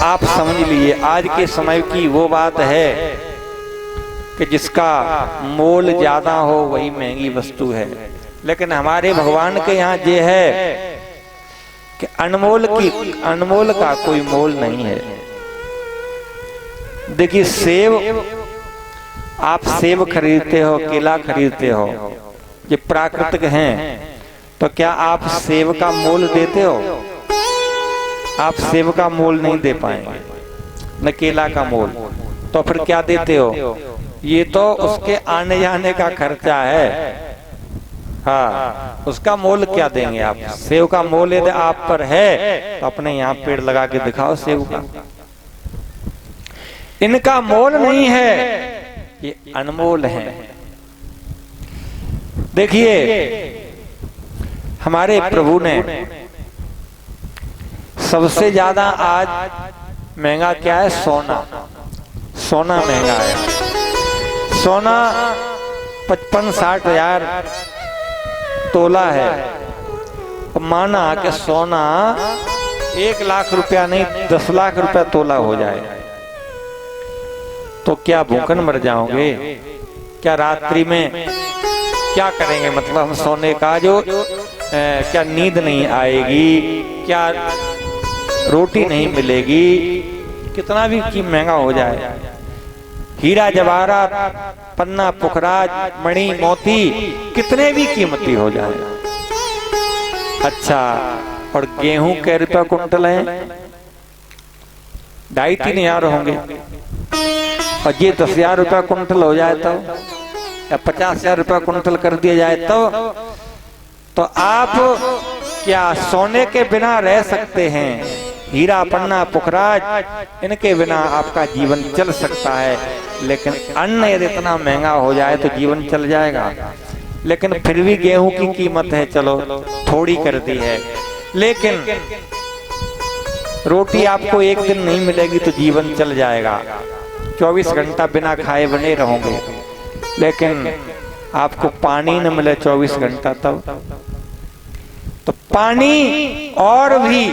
आप समझ लीजिए आज के समय की वो बात है कि जिसका मोल ज्यादा हो वही महंगी वस्तु है। लेकिन हमारे भगवान के यहाँ ये है कि अनमोल का कोई मोल नहीं है। देखिए सेब, आप सेब खरीदते हो, केला खरीदते हो, ये प्राकृतिक हैं, तो क्या आप सेब का मोल देते हो? आप सेब का मोल नहीं दे पाएंगे, न केला का मोल। तो फिर क्या देते हो? ये तो उसके आने जाने का खर्चा है। हाँ, उसका मोल क्या देंगे आप? सेब का मोल यदि आप पर है तो अपने यहाँ पेड़ लगा के दिखाओ सेब का। इनका मोल नहीं है, ये अनमोल है। देखिए हमारे प्रभु ने सबसे ज्यादा आज महंगा क्या है? सोना। सोना महंगा है। सोना 55-60 हजार तोला है। माना कि सोना 1 लाख रुपया नहीं 10 लाख रुपया तोला हो जाए तो क्या भूखन मर जाओगे? क्या रात्रि में क्या करेंगे? मतलब हम सोने का जो क्या नींद नहीं आएगी, क्या रोटी नहीं मिलेगी, कितना भी की महंगा हो जाए। हीरा जवाहरात, पन्ना पुखराज, मणि मोती कितने भी कीमती हो जाए। अच्छा, और गेहूं के रुपया कुंटल है? 2.5-3 हजार होंगे। और ये 10,000 रुपया कुंटल हो जाए तो, या 50,000 रुपया कुंटल कर दिया जाए तो आप क्या सोने के बिना रह सकते हैं? हीरा पन्ना पुखराज इनके बिना आपका जीवन चल सकता है, लेकिन अन्न यदि इतना महंगा हो जाए तो जीवन चल जाएगा। लेकिन फिर भी गेहूं की कीमत है, चलो थोड़ी कर दी है, लेकिन रोटी आपको एक दिन नहीं मिलेगी तो जीवन चल जाएगा। 24 घंटा बिना खाए बने रहोगे, लेकिन आपको पानी न मिले 24 घंटा तब तो पानी और भी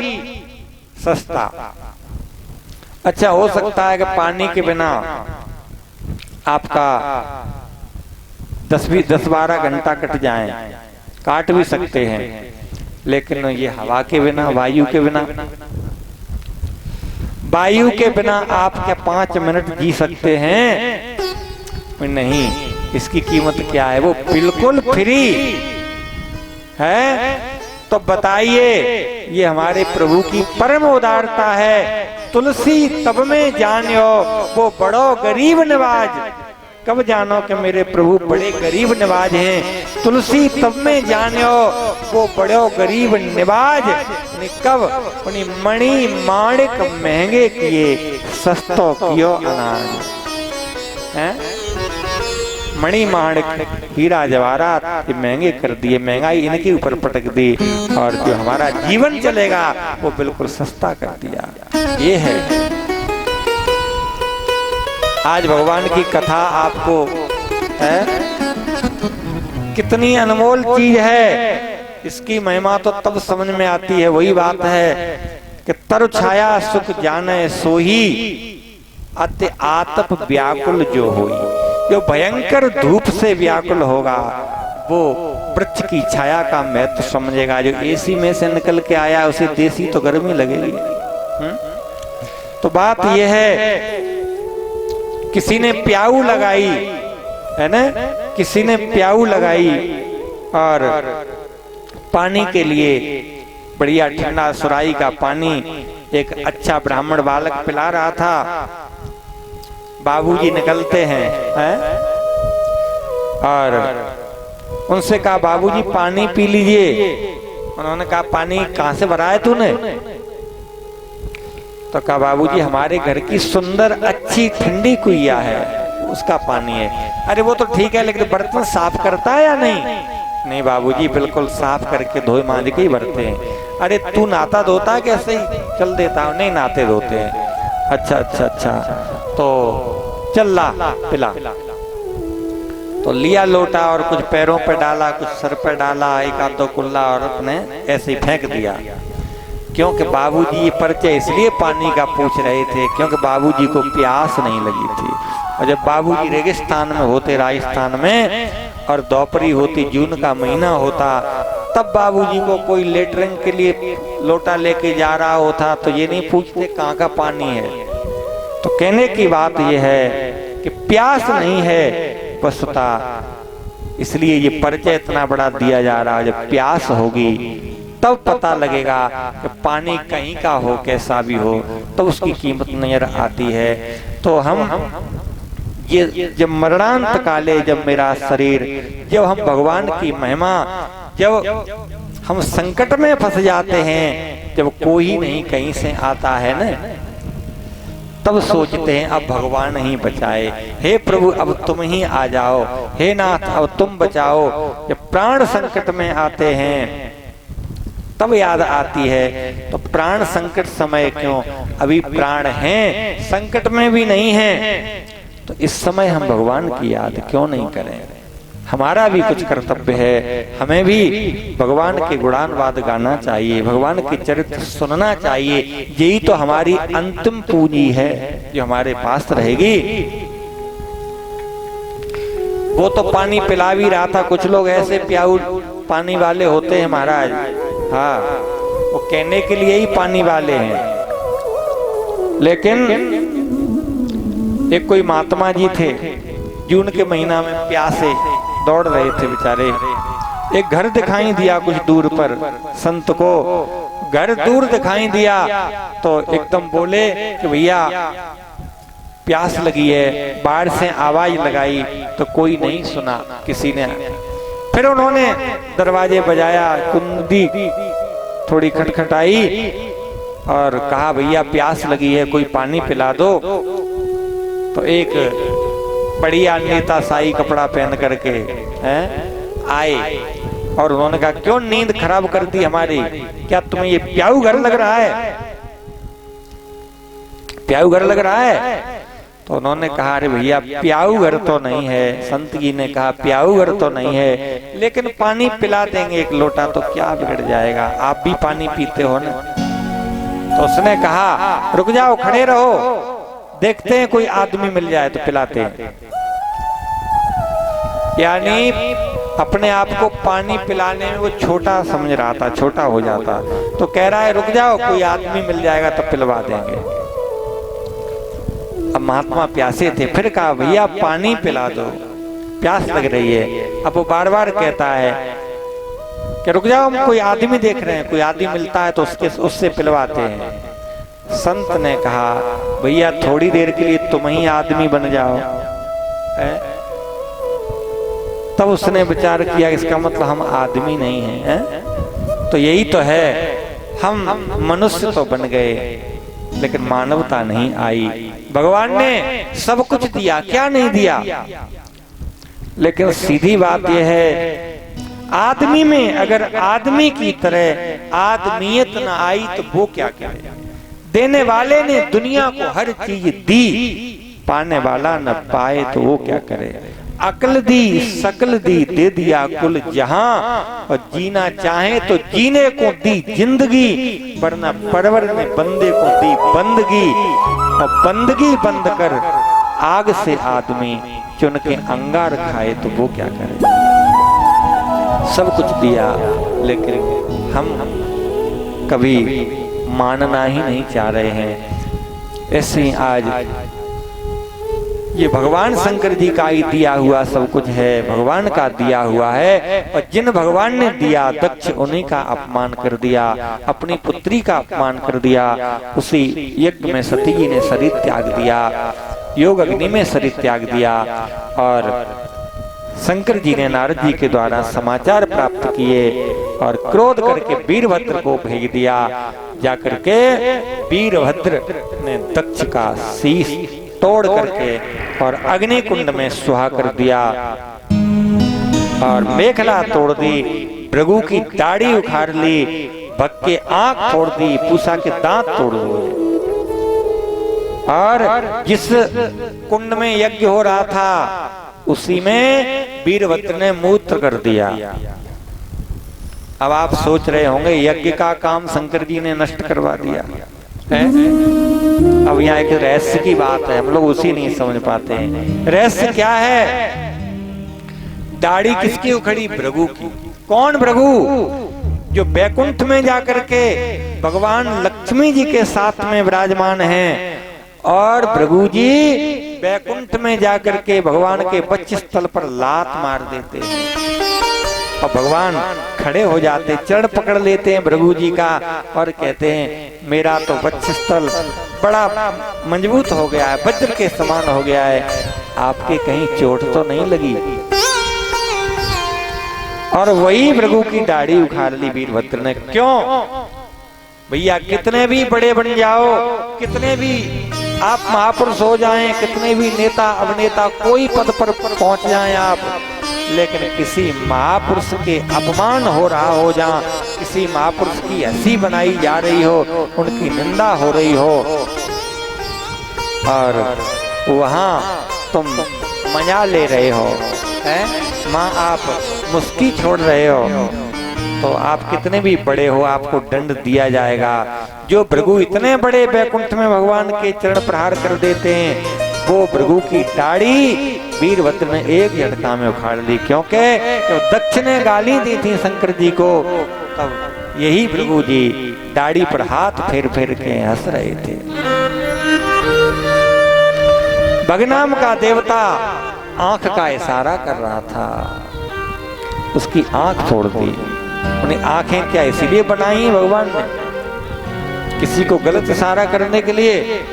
सस्ता। अच्छा, हो सकता है कि पानी के बिना आपका 10-12 घंटा कट जाए, काट भी सकते हैं, लेकिन ये हवा के बिना, वायु के बिना, वायु के बिना आप क्या 5 मिनट जी सकते हैं? नहीं। इसकी कीमत क्या है? वो बिल्कुल फ्री है। तो बताइए, ये हमारे प्रभु की परम उदारता है। तुलसी तब में जानियो वो बड़ो गरीब नवाज। कब जानो कि मेरे प्रभु बड़े गरीब नवाज हैं? तुलसी तब में जानियो वो बड़ो गरीब नवाज। कब? उन्हीं मणि माणिक महंगे किए, सस्तो कियो अनाज। हैं? मणि माणिक हीरा जवाहरात ये महंगे कर दिए, महंगाई इनके ऊपर पटक दी, और जो हमारा जीवन चलेगा वो बिल्कुल सस्ता कर दिया। ये है आज भगवान की कथा। आपको है कितनी अनमोल चीज है, इसकी महिमा तो तब समझ में आती है। वही बात है कि तरु छाया सुख जाने सोही, अति आतप व्याकुल जो होई। जो भयंकर धूप से व्याकुल होगा वो वृक्ष की छाया का महत्व समझेगा। जो एसी में से निकल के आया उसे देसी तो गर्मी लगेगी। तो बात यह है, किसी ने प्याऊ लगाई है ना, किसी ने प्याऊ लगाई और पानी के लिए बढ़िया ठंडा सुराई का पानी एक अच्छा ब्राह्मण बालक पिला रहा था। बाबूजी निकलते हैं और उनसे कहा, बाबूजी पानी पी लीजिए। उन्होंने कहा, पानी कहाँ से भरा है तूने? तो कहा, बाबूजी हमारे घर की सुंदर अच्छी ठंडी कुइया है, उसका पानी है। अरे वो तो ठीक है, लेकिन बर्तन साफ करता है या नहीं? नहीं बाबूजी, बिल्कुल साफ करके धोए मांज के ही भरते हैं। अरे तू नाता धोता कैसे ही? चल देता हूँ। नहीं, नाते धोते हैं। अच्छा अच्छा अच्छा, तो चल ला पिला। तो लिया लोटा और कुछ पैरों पे डाला, कुछ सर पे डाला, एक आध दो कुल्ला और अपने ऐसे ही फेंक दिया। क्योंकि बाबूजी ये परिचय इसलिए पानी का पूछ रहे थे क्योंकि बाबूजी को प्यास नहीं लगी थी। और जब बाबूजी रेगिस्तान में होते राजस्थान में और दोपहरी होती, जून का महीना होता, तब बाबूजी को कोई लेटरिन के लिए लोटा लेके जा रहा होता तो ये नहीं पूछते कहाँ का पानी है। तो कहने की बात यह है कि प्यास नहीं है वस्तुता, इसलिए ये परिचय इतना बड़ा दिया जा रहा है। जब प्यास होगी तब पता लगेगा कि पानी कहीं का हो कैसा भी हो, तो उसकी कीमत नजर आती है। तो हम ये जब मरणांत काले, जब मेरा शरीर, जब हम भगवान की महिमा, जब हम संकट में फंस जाते हैं, जब कोई नहीं कहीं से आता है ना, तब सोचते हैं अब भगवान ही बचाए, हे प्रभु अब तुम ही आ जाओ, हे नाथ अब तुम बचाओ। जब प्राण संकट में आते हैं तब याद आती है। तो प्राण संकट समय क्यों, अभी प्राण हैं, संकट में भी नहीं है, तो इस समय हम भगवान की याद क्यों नहीं करें। हमारा भी कुछ कर्तव्य है, हमें भी भगवान के गुणानुवाद गाना चाहिए, भगवान के चरित्र सुनना चाहिए। यही तो हमारी अंतिम पूंजी है जो हमारे पास रहेगी। वो तो पानी पिला भी रहा था, कुछ लोग ऐसे प्याऊ पानी वाले होते हैं महाराज, हाँ वो कहने के लिए ही पानी वाले हैं। लेकिन एक कोई महात्मा जी थे, जून के महीना में प्यासे दौड़ रहे थे बेचारे। एक घर दिखाई दिया कुछ दूर पर, संत को घर दूर दिखाई दिया तो एकदम बोले कि भैया प्यास लगी है। बाहर से आवाज लगाई तो कोई नहीं सुना किसी ने। फिर उन्होंने दरवाजे बजाया, कुंडी थोड़ी खटखटाई और कहा भैया प्यास लगी है, कोई पानी पिला दो। तो एक बढ़िया नेता शाही कपड़ा पहन करके आए और उन्होंने कहा क्यों नींद खराब कर दी हमारी, क्या तुम्हें ये प्याऊ घर लग रहा है, प्याऊ घर लग रहा है। तो उन्होंने कहा अरे भैया प्याऊ घर तो नहीं है। संत जी ने कहा प्याऊ घर तो नहीं है, लेकिन पानी पिला देंगे एक लोटा, तो क्या बिगड़ जाएगा, आप भी पानी पीते हो ना। तो उसने कहा रुक जाओ, खड़े रहो, देखते हैं कोई आदमी मिल जाए तो पिलाते हैं। यानी अपने आप को पानी पिलाने में वो छोटा समझ रहा था, छोटा हो जाता। तो कह रहा है रुक जाओ, कोई आदमी मिल जाएगा तो पिलवा देंगे। अब महात्मा प्यासे थे, फिर कहा भैया पानी पिला दो, प्यास लग रही है। अब वो बार बार कहता है कि रुक जाओ, हम कोई आदमी देख रहे हैं, कोई आदमी मिलता है तो उससे पिलवाते हैं। संत ने कहा भैया थोड़ी देर के लिए तुम ही आदमी बन जाओ। तब उसने विचार किया इसका मतलब हम आदमी नहीं हैं, तो यही तो है, हम मनुष्य तो बन गए लेकिन मानवता नहीं आई। भगवान ने सब कुछ दिया, क्या नहीं दिया, लेकिन सीधी बात यह है आदमी में अगर आदमी की तरह आदमियत न आई तो वो क्या करे। देने वाले ने दुनिया को हर चीज दी, पाने वाला न पाए तो वो क्या करे। अकल दी सकल दी, दे दिया कुल जहां, और जीना चाहे तो जीने को दी जिंदगी, वरना परवर ने बंदे को दी बंदगी, और बंदगी बंद कर आग से आदमी चुन के अंगार खाए तो वो क्या करे। सब कुछ दिया लेकिन हम कभी मानना ही नहीं चाह रहे हैं। ऐसे ही आज ये भगवान शंकर जी का ही दिया हुआ सब कुछ है, भगवान का दिया हुआ है, और जिन भगवान ने दिया दक्ष उन्हीं का अपमान कर दिया, अपनी पुत्री का अपमान कर दिया। उसी यज्ञ में सती जी ने शरीर त्याग दिया, योग अग्नि में शरीर त्याग दिया, और शंकर जी ने नारद जी के द्वारा समाचार प्राप्त किए और क्रोध करके वीरभद्र को भेज दिया। जाकर के वीरभद्र ने दक्ष का शीश तोड़ करके और अग्नि कुंड में सुहा कर दिया, और मेखला तोड़ दी, भृगु की दाढ़ी उखाड़ ली, भग के आंख फोड़ दी, पूसा के दांत तोड़ दिए। और जिस कुंड में यज्ञ हो रहा था उसी में वीरभद्र ने मूत्र कर दिया। अब आप सोच रहे होंगे यज्ञ का काम शंकर जी ने नष्ट करवा दिया है। अब यहाँ एक रहस्य की बात है, हम लोग उसी नहीं समझ पाते हैं। रहस्य क्या है? दाढ़ी किसकी उखड़ी? भृगु की। कौन भृगु? जो बैकुंठ में जाकर के भगवान लक्ष्मी जी के साथ में विराजमान हैं, और भृगु जी बैकुंठ में जाकर के भगवान के वक्षस्थल पर लात मार देते हैं और भगवान खड़े हो जाते, चरण पकड़ लेते हैं भृगु जी का और कहते हैं मेरा तो वक्षस्थल बड़ा मजबूत हो गया है, वज्र के समान हो गया है, आपके कहीं चोट तो नहीं लगी? और वही भृगु की दाढ़ी उखाड़ ली वीरभद्र ने। क्यों भैया? कितने भी बड़े बन जाओ, कितने भी आप महापुरुष हो जाएं, कितने भी नेता अभिनेता कोई पद पर पहुंच जाएं आप, लेकिन किसी महापुरुष के अपमान हो रहा हो, जहाँ किसी महापुरुष की हंसी बनाई जा रही हो, उनकी निंदा हो रही हो, और वहां तुम मजा ले रहे हो, माँ आप मुस्की छोड़ रहे हो, तो आप कितने भी बड़े हो आपको दंड दिया जाएगा। जो भृगु इतने बड़े बैकुंठ में भगवान के चरण प्रहार कर देते हैं, वो भृगु की दाढ़ी वीरभद्र ने एक झटका में उखाड़ ली। क्योंकि तो दक्ष ने गाली दी थी शंकर जी को, तब यही भृगु जी दाढ़ी पर हाथ फेर फेर के हंस रहे थे। भगनाम का देवता आंख का इशारा कर रहा था, उसकी आंख तोड़ दी। उन्हें आंखें क्या इसीलिए बनाई भगवान ने? किसी को गलत इशारा करने के लिए?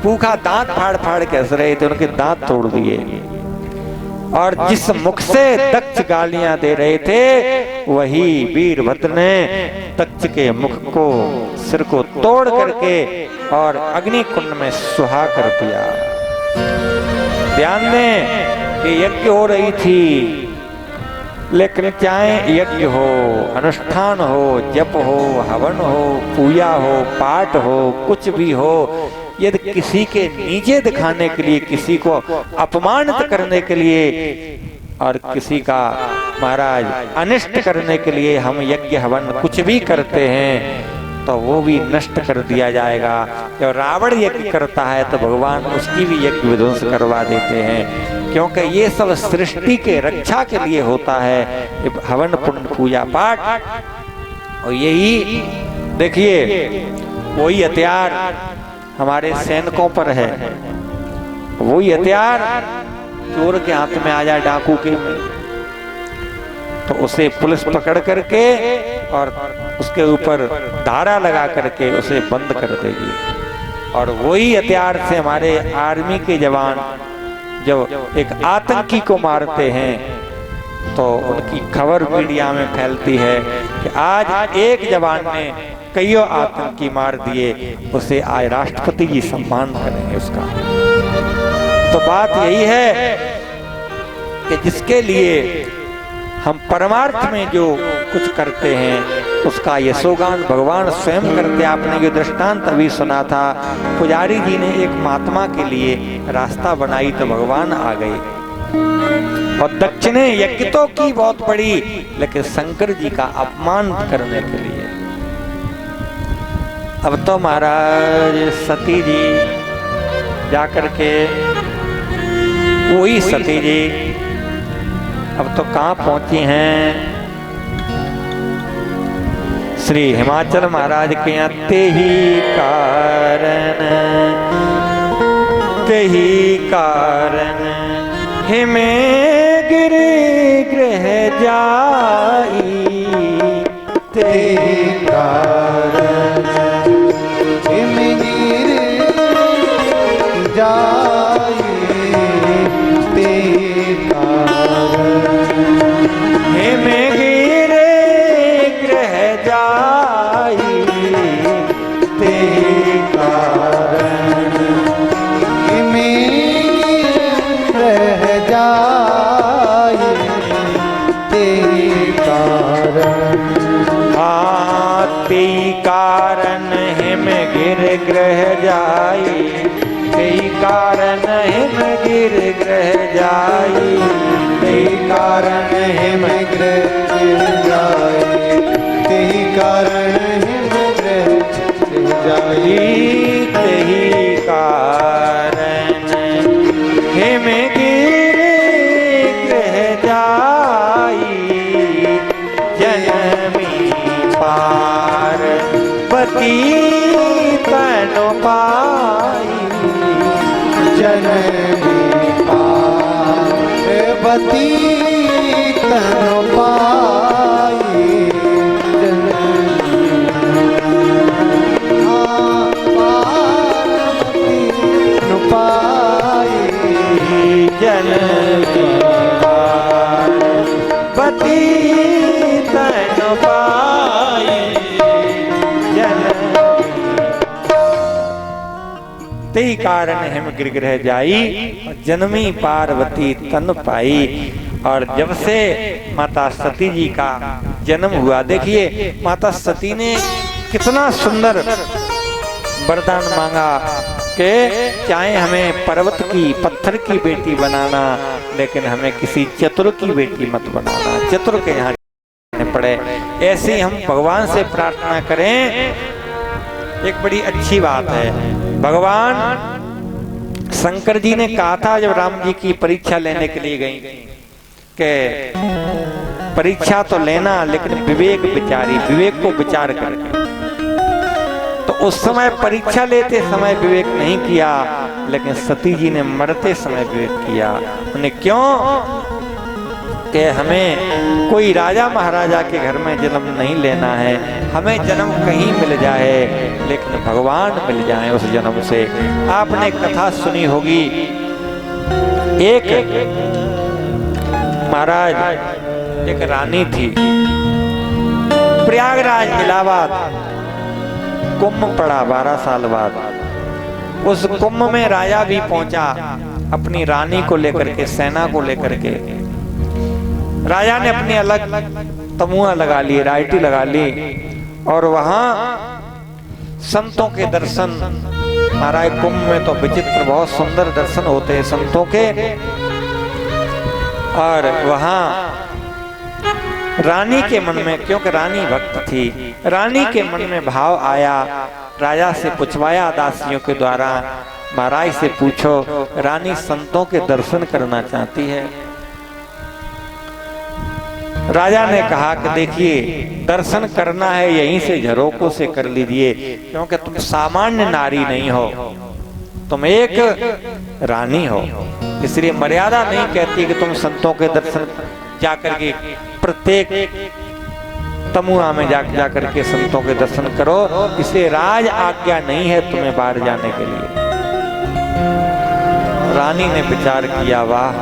भूखा दांत फाड़ फाड़ के हंस रहे थे, उनके दांत तोड़ दिए। और जिस मुख से दक्ष गालियां दे रहे थे, वही वीरभद्र ने दक्ष के मुख को, सिर को तोड़ करके और अग्नि कुंड में सुहा कर दिया। ध्यान दें कि यज्ञ हो रही थी, लेकिन चाहे यज्ञ हो, अनुष्ठान हो, जप हो, हवन हो, पूजा हो, पाठ हो, कुछ भी हो, यदि किसी के नीचे दिखाने के लिए, किसी को अपमानित करने के लिए और किसी का महाराज अनिष्ट करने के लिए हम यज्ञ हवन कुछ भी करते हैं, तो वो भी नष्ट कर दिया जाएगा। जब रावण यज्ञ करता है तो भगवान उसकी भी यज्ञ विध्वंस करवा देते हैं, क्योंकि ये सब सृष्टि के रक्षा के लिए होता है, हवन पुण्य पूजा पाठ। और यही देखिए, वही हथियार हमारे सैनिकों पर है, वही हथियार चोर के हाथ में आ जाए, डाकू के में, तो उसे पुलिस पकड़ करके और उसके ऊपर धारा लगा करके उसे बंद कर देगी। और वही हथियार से हमारे आर्मी के जवान जब एक आतंकी को मारते हैं, तो उनकी खबर मीडिया में फैलती है कि आज एक जवान ने कईयों आतंकी मार दिए, उसे आज राष्ट्रपति जी सम्मान करेंगे उसका। तो बात यही है कि जिसके लिए हम परमार्थ में जो कुछ करते हैं, उसका यशोगान भगवान स्वयं करते। आपने ये दृष्टांत अभी सुना था, पुजारी जी ने एक महात्मा के लिए रास्ता बनाई तो भगवान आ गए। और दक्ष ने यज्ञ तो की बहुत बड़ी, लेकिन शंकर जी का अपमान करने के लिए। अब तो महाराज सती जी जाकर के, वही सती जी अब तो कहाँ पहुंची हैं? श्री हिमाचल महाराज के यहाँ तेही कारण हिमे गिरि गृह जाई, तेही कारण हिमे गिरि जाई, तेही कारण हिमे गिरि गृह जाई, तेही कारण हिमे गृह जाई, तेही कारण। हाँ, तेही कारण हिम गिर गृह जाई, तेही कारण हिम गिर गृह जाई, तेही कारण हिम गिर जाई, जननी पार्वती तन पाई पार्वती तन पाई जननी पार्वती तन पाई ते कारण हम गिरग्रह जाई जनमी पार्वती तन पाई। और जब से माता सती जी का जन्म हुआ, देखिए माता सती ने कितना सुंदर वरदान मांगा कि चाहे हमें पर्वत की पत्थर की बेटी बनाना, लेकिन हमें किसी चतुर की बेटी मत बनाना, चतुर के यहाँ पड़े। ऐसे हम भगवान से प्रार्थना करें। एक बड़ी अच्छी बात है, भगवान शंकर जी ने कहा था जब राम जी की परीक्षा लेने के लिए गई कि परीक्षा तो लेना लेकिन विवेक विचारी, विवेक को विचार करके। तो उस समय परीक्षा लेते समय विवेक नहीं किया, लेकिन सती जी ने मरते समय विवेक किया। उन्हें क्यों कि हमें कोई राजा महाराजा के घर में जन्म नहीं लेना है, हमें जन्म कहीं मिल जाए लेकिन भगवान मिल जाए उस जन्म से। आपने कथा सुनी होगी, एक महाराज एक रानी थी, प्रयागराज इलाहाबाद कुंभ पड़ा 12 साल बाद। उस कुंभ में राजा भी पहुंचा अपनी रानी को लेकर के, सेना को लेकर के। राजा ने अपनी अलग तमुआ लगा ली, राइटी लगा ली, और वहां संतों के दर्शन, महाराज कुंभ में तो विचित्र बहुत सुंदर दर्शन होते हैं संतों के। और वहां रानी के मन में, क्योंकि रानी भक्त थी, रानी के मन में भाव आया, राजा से पूछवाया दासियों के द्वारा, महाराज से पूछो रानी संतों के दर्शन करना चाहती है। राजा ने कहा कि देखिए दर्शन करना है यहीं से झरोकों से कर लीजिए, क्योंकि तुम सामान्य नारी नहीं हो, तुम एक रानी हो, इसलिए मर्यादा नहीं कहती कि तुम संतों के दर्शन जाकर के प्रत्येक तमुआ में जाकर के संतों के दर्शन करो, इसलिए राज आज्ञा नहीं है तुम्हें बाहर जाने के लिए। रानी ने विचार किया, वाह,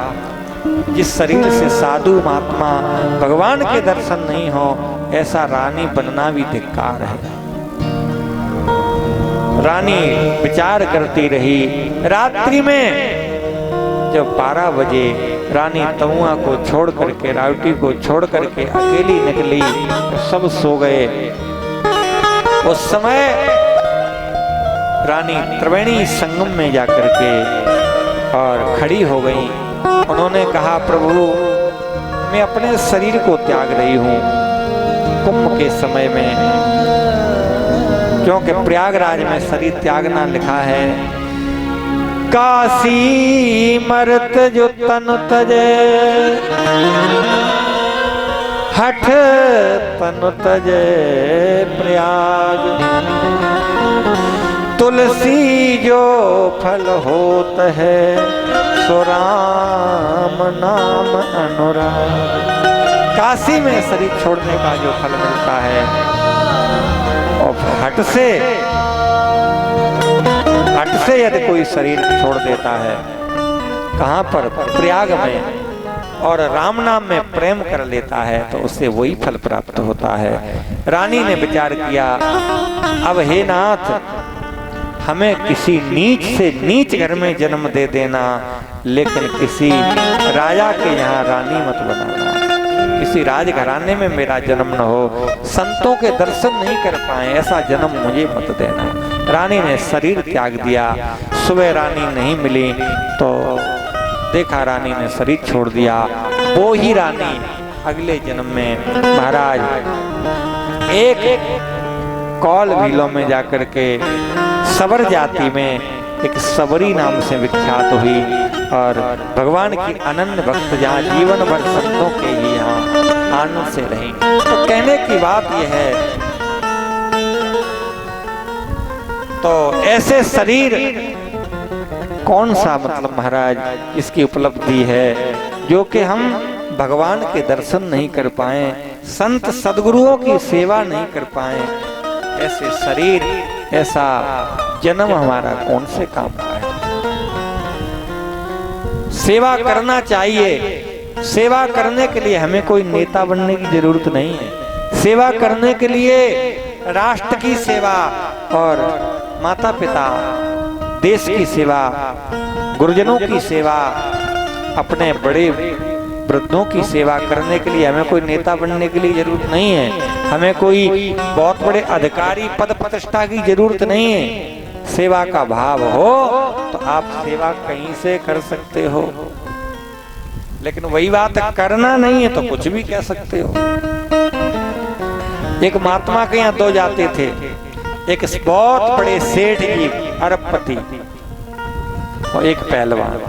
जिस शरीर से साधु महात्मा भगवान के दर्शन नहीं हो, ऐसा रानी बनना भी धिक्कार है। रानी विचार करती रही। रात्रि में जब 12 बजे रानी तमुआ को छोड़ करके, रावटी को छोड़ करके अकेली निकली, सब सो गए। उस समय रानी त्रिवेणी संगम में जाकर के और खड़ी हो गई। उन्होंने कहा, प्रभु मैं अपने शरीर को त्याग रही हूं कुंभ के समय में, क्योंकि प्रयागराज में शरीर त्यागना लिखा है। काशी मरत जो तन तजे, हठ तन तजे प्रयाग, तुलसी जो फल होत है, सो राम नाम अनुराग। काशी में शरीर छोड़ने का जो फल मिलता है, और हट से यदि कोई शरीर छोड़ देता है, कहां पर, प्रयाग में, और राम नाम में प्रेम कर लेता है, तो उससे वही फल प्राप्त होता है। रानी ने विचार किया, अब हे नाथ, हमें किसी नीच से नीच घर में जन्म दे देना, लेकिन किसी राजा के यहाँ रानी मत बनाना, किसी राजघराने में मेरा जन्म न हो, संतों के दर्शन नहीं कर पाए ऐसा जन्म मुझे मत देना। रानी ने शरीर त्याग दिया। सुबह रानी नहीं मिली तो देखा रानी ने शरीर छोड़ दिया। वो ही रानी अगले जन्म में महाराज एक कौल भीलों में जाकर के सबर जाति में एक सबरी नाम से विख्यात हुई, और भगवान की अनन्य भक्त जहाँ जीवन भर संतों के ही यहाँ आनंद से रही। तो कहने की बात यह है, तो ऐसे शरीर कौन सा मतलब महाराज इसकी उपलब्धि है जो कि हम भगवान के दर्शन नहीं कर पाए, संत सदगुरुओं की सेवा नहीं कर पाए। ऐसे शरीर, ऐसा जन्म हमारा कौन से काम का है। सेवा करना चाहिए। सेवा करने के लिए हमें कोई नेता बनने की जरूरत नहीं है। सेवा करने के लिए राष्ट्र की सेवा और माता पिता, देश की सेवा, गुरुजनों की सेवा, अपने बड़े वृद्धों की सेवा करने के लिए हमें कोई नेता बनने के लिए जरूरत नहीं है। हमें कोई बहुत बड़े अधिकारी पद प्रतिष्ठा की जरूरत नहीं है। सेवा का भाव हो तो आप सेवा कहीं से कर सकते हो, लेकिन वही बात करना नहीं है तो कुछ भी कह सकते हो। एक महात्मा के यहाँ दो जाते थे, एक बहुत बड़े सेठ जी अरबपति और एक पहलवान।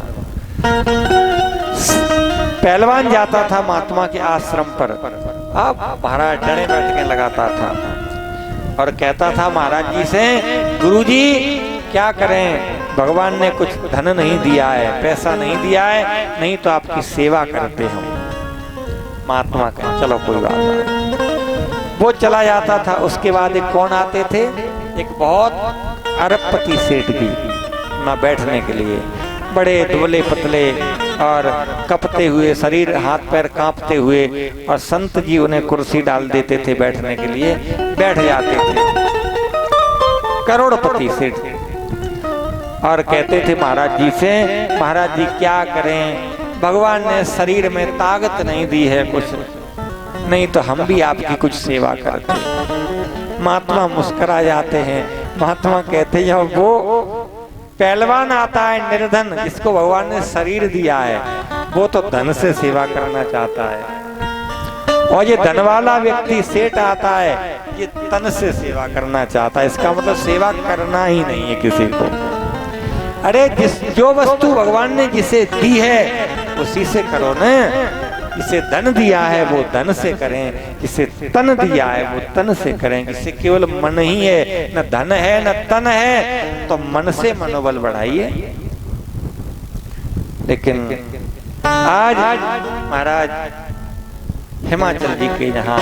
पहलवान जाता था महात्मा के आश्रम पर, अब महाराज डरे बैठने लगाता था और कहता था महाराज जी से, गुरुजी क्या करें, भगवान ने कुछ धन नहीं दिया है, पैसा नहीं दिया है, नहीं तो आपकी सेवा करते हम। महात्मा कहे चलो कोई बात नहीं। वो चला जाता था। उसके बाद एक कौन आते थे, एक बहुत अरबपति सेठ जी ना बैठने के लिए, बड़े दुबले पतले और कपते हुए शरीर, हाथ पैर कांपते हुए, और संत जी उन्हें कुर्सी डाल देते थे बैठने के लिए, बैठ जाते थे। करोड़पति सेठ और कहते थे महाराज जी से, महाराज जी क्या करें, भगवान ने शरीर में ताकत नहीं दी है कुछ, नहीं तो हम भी आपकी कुछ सेवा करते। महात्मा मुस्कुरा जाते हैं। महात्मा कहते हैं वो पहलवान आता है निर्धन, जिसको भगवान ने शरीर दिया है, वो तो धन से सेवा करना चाहता है, और ये धन वाला व्यक्ति सेठ आता है, ये तन से सेवा करना चाहता है। इसका मतलब सेवा करना ही नहीं है किसी को। अरे जो वस्तु भगवान ने जिसे दी है उसी से करो न। जिसे धन दिया है वो धन से करें, जिसे तन दिया है वो तन से करें। जिसे केवल मन ही है, न धन है न तन है, तो मन से मनोबल बढ़ाइए। लेकिन आज महाराज हिमाचल जी के यहाँ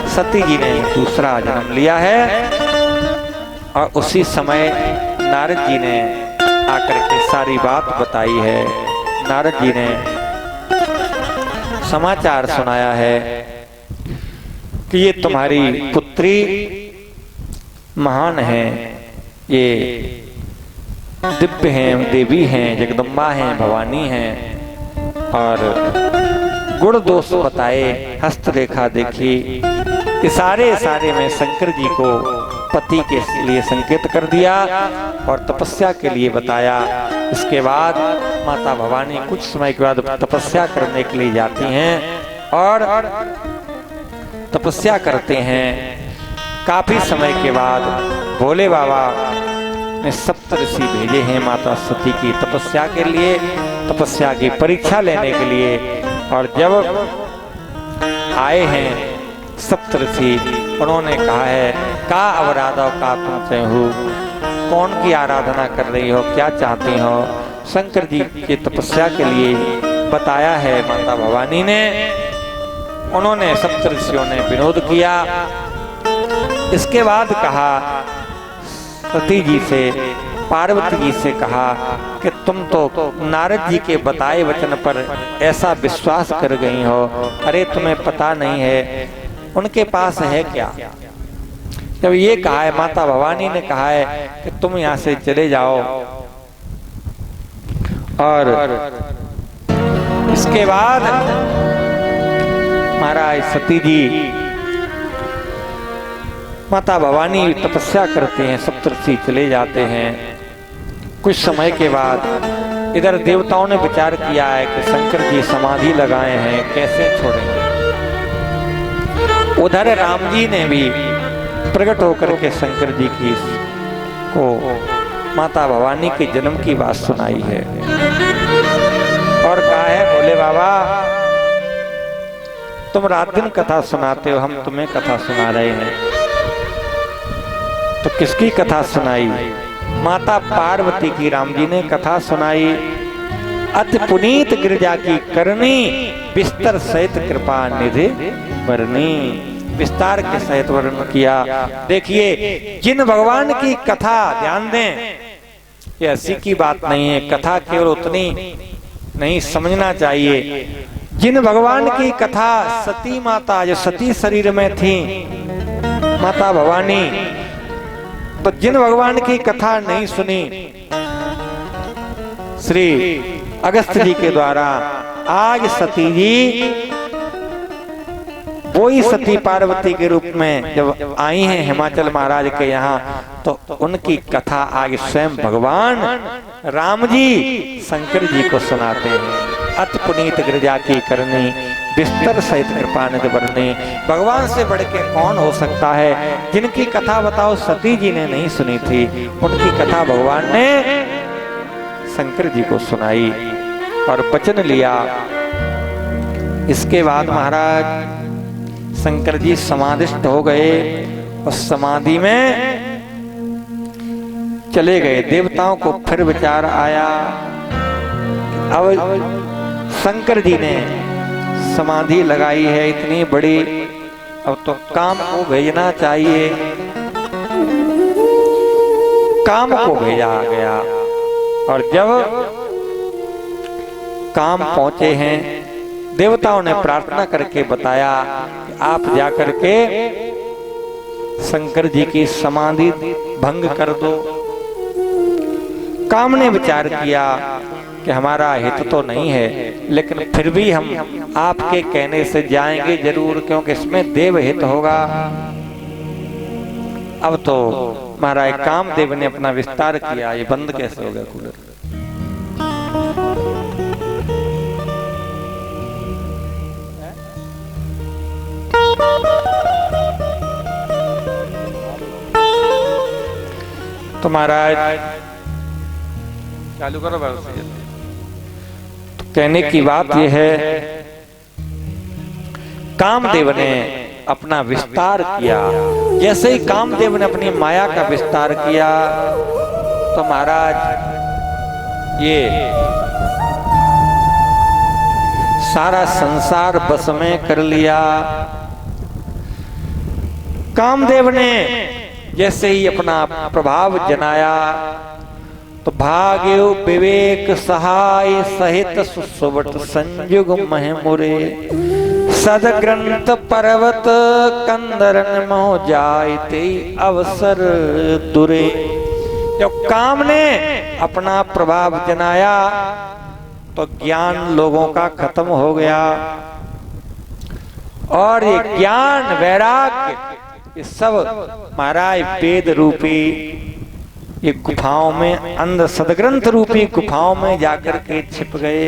सती जी ने दूसरा जन्म लिया है, और उसी समय नारद जी ने आकर के सारी बात बताई है। नारद जी ने समाचार सुनाया है कि ये तुम्हारी पुत्री महान है, ये दिव्य हैं, देवी हैं, जगदम्बा हैं, भवानी हैं, और गुण दोष बताए, हस्तरेखा देखी, इशारे में शंकर जी को पति के लिए संकेत कर दिया और तपस्या के लिए बताया। इसके बाद माता भवानी कुछ समय के बाद तपस्या करने के लिए जाती हैं और तपस्या करते हैं। काफी समय के बाद भोले बाबा ने सप्तऋषि भेजे हैं माता सती की तपस्या के लिए, तपस्या की परीक्षा लेने के लिए। और जब आए हैं सप्तऋषि, उन्होंने कहा है का अवराधो का तुम चाहू, कौन की आराधना कर रही हो, क्या चाहती हो। शंकर जी की तपस्या के लिए बताया है माता भवानी ने। उन्होंने सप्तऋषियों ने विनोद किया। इसके बाद कहा सती जी से, पार्वती जी से कहा कि तुम तो नारद जी के बताए वचन पर ऐसा विश्वास कर गई हो, अरे तुम्हें पता नहीं है उनके पास है क्या। जब ये कहा है, माता भवानी ने कहा है कि तुम यहाँ से चले जाओ, और इसके बाद महाराज सती जी माता भवानी तपस्या करते हैं, सप्तऋषि चले जाते हैं। कुछ समय के बाद इधर देवताओं ने विचार किया है कि शंकर जी समाधि लगाए हैं, कैसे छोड़ेंगे। उधर राम जी ने भी प्रकट होकर के शंकर जी की को माता भवानी के जन्म की बात सुनाई है और कहा है भोले बाबा तुम रात दिन कथा सुनाते हो, हम तुम्हें कथा सुना रहे हैं। तो किसकी कथा सुनाई? माता पार्वती की राम जी ने कथा सुनाई। अति पुनीत गिरजा की करनी, बिस्तर सहित कृपा निधि बरनी। विस्तार के सहित वर्णन किया। देखिए, जिन भगवान की कथा, ध्यान दें, ये हंसी की बात नहीं है, कथा केवल उतनी नहीं समझना चाहिए। जिन भगवान की कथा, सती माता जो सती शरीर में थी, माता भवानी, तो जिन भगवान की कथा नहीं सुनी श्री अगस्त जी के द्वारा, आज सती जी वही सती पार्वती के रूप में जब आई हैं हिमाचल महाराज के यहाँ, तो उनकी कथा आज स्वयं भगवान राम जी शंकर जी को सुनाते हैं। अति पुनीत गिरजा की करनी, बिस्तर सहित कृपा निधि बरनी। भगवान से बढ़ के कौन हो सकता है? जिनकी कथा बताओ सती जी ने नहीं सुनी थी, उनकी कथा भगवान ने शंकर जी को सुनाई और वचन लिया। इसके बाद महाराज शंकर जी समाधिस्थ हो गए और समाधि में चले गए। देवताओं को फिर विचार आया, अब शंकर जी ने समाधि लगाई है इतनी बड़ी, अब तो काम को भेजना चाहिए। काम को भेजा गया और जब काम पहुंचे हैं, देवताओं ने प्रार्थना करके बताया कि आप जाकर के शंकर जी की समाधि भंग कर दो। काम ने विचार किया कि हमारा हित तो नहीं है, लेकिन फिर भी हम आपके कहने से जाएंगे जरूर, क्योंकि इसमें देव हित होगा। अब तो महाराज कामदेव ने अपना विस्तार किया। ये बंद कैसे हो गया कूलर? तो महाराज चालू करो। तो कहने की बात यह है, कामदेव ने अपना विस्तार किया। जैसे ही कामदेव ने अपनी माया का विस्तार किया, तो महाराज ये सारा संसार बस में कर लिया। कामदेव ने जैसे ही अपना प्रभाव जनाया, तो भाग्यो विवेक सहाय सहित सुसुवट संयुग महमुरे। सदग्रंथ पर्वत कंदरन मोह जायते अवसर दुरे। जब काम ने अपना प्रभाव जनाया, तो ज्ञान लोगों का खत्म हो गया, और ये ज्ञान वैराग्य ये सब महाराज वेद रूपी ये गुफाओं में, अंदर सदग्रंथ रूपी गुफाओं में जाकर के छिप गए।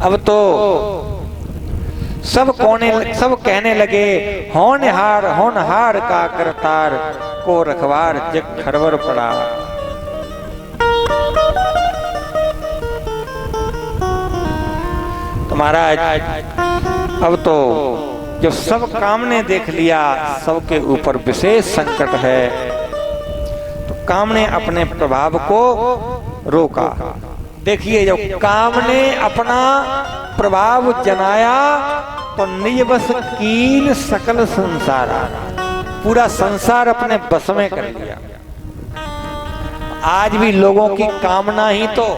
अब तो सब कहने लगे, होनहार का करतार को रखवार जग खरवर पड़ा। तो महाराज अब तो जब सब काम ने देख लिया सबके ऊपर विशेष संकट है, तो काम ने अपने प्रभाव को रोका। देखिए, जब काम ने अपना प्रभाव जनाया, तो निज बस कीन सकल संसारा, पूरा संसार अपने बस में कर लिया। आज भी लोगों की कामना ही तो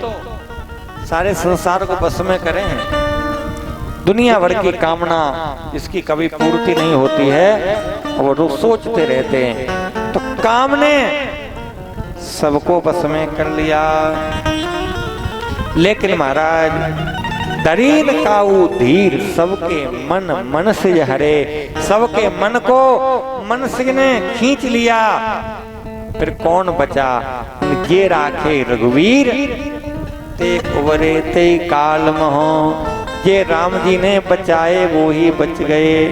सारे संसार को बस में करें हैं। दुनिया भर की कामना जिसकी कभी पूर्ति नहीं होती है, वो रोज सोचते रहते हैं। तो काम ने सबको बस में कर लिया। लेकिन महाराज दरीन काऊ धीर, सबके मन से हरे। सबके मन को मन से ने खींच लिया, फिर कौन बचा? ये राखे रघुवीर ते उबरे ते काल महो। ये राम जी ने बचाए वो ही बच गए।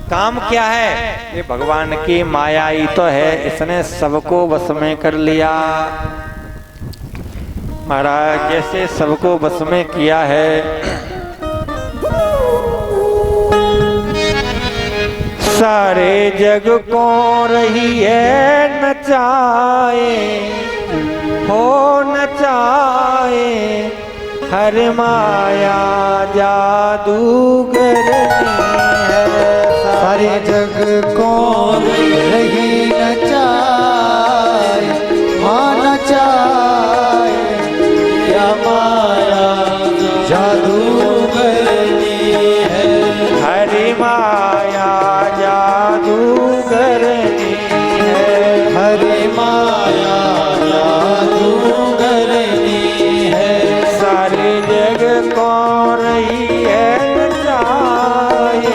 काम क्या है? ये भगवान की माया ही तो है, इसने सबको बस में कर लिया। महाराज जैसे सबको बस में किया है, सारे जग को रही है नचाए, हो नचाए, हर माया जादूगरनी है। सारे जग को रही नचाए, हाँ नचाए, या माया जादूगरनी है। हरि माया जादूगरनी है। हरि माया जादूगरनी है। सारे जग को रही है नचाए,